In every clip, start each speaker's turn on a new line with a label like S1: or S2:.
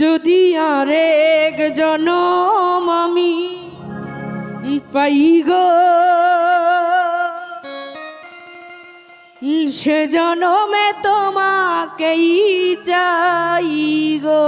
S1: যদি আরেক জনম আমি পাই গো, সে জনমে তোমাকেই চাই গো।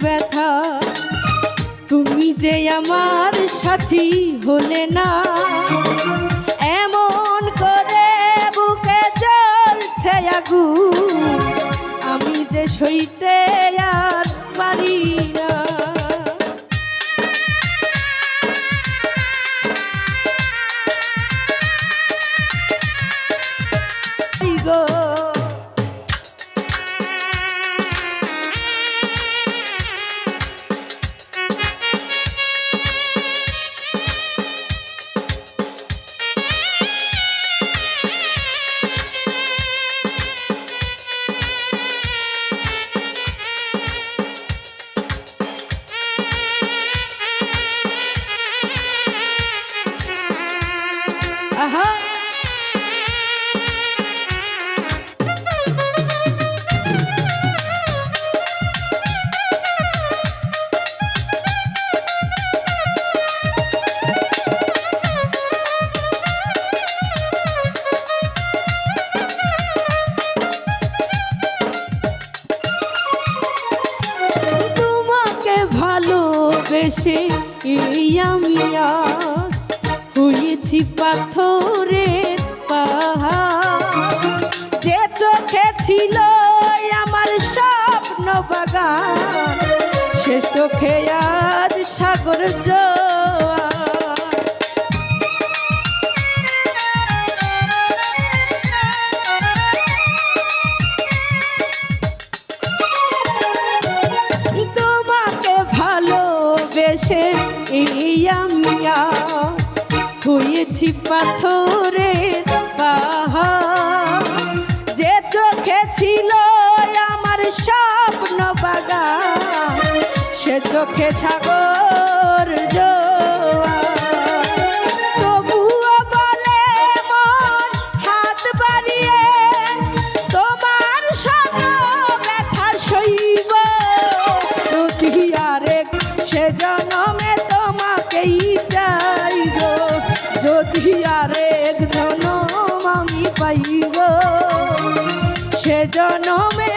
S1: ব্যথা তুমি যে আমার সাথী হলে না, এমন করে বুকে জ্বলছে আগুন, আমি যে সইতে আর পারি না। ভালোবেসে এই আমি আজ হয়েছি পাথরের পাহাড়, যে চোখে ছিল আমার স্বপ্ন বাগান, সে চোখে আজ সাগর জোয়ার। ভালোবেসে এই আমি আজ হয়েছি পাথরের পাহাড়, যে চোখে ছিল আমার স্বপ্ন বাগান, সে চোখে সাগর জোয়ার। তবুও বলে মন হাত বাড়িয়ে তোমার সাথে ব্যথা সইব, যদি আরেক সে জনমে তোমাকেই চাই গো, যদি আরেক জনম আমি পাই গো, সে জনমে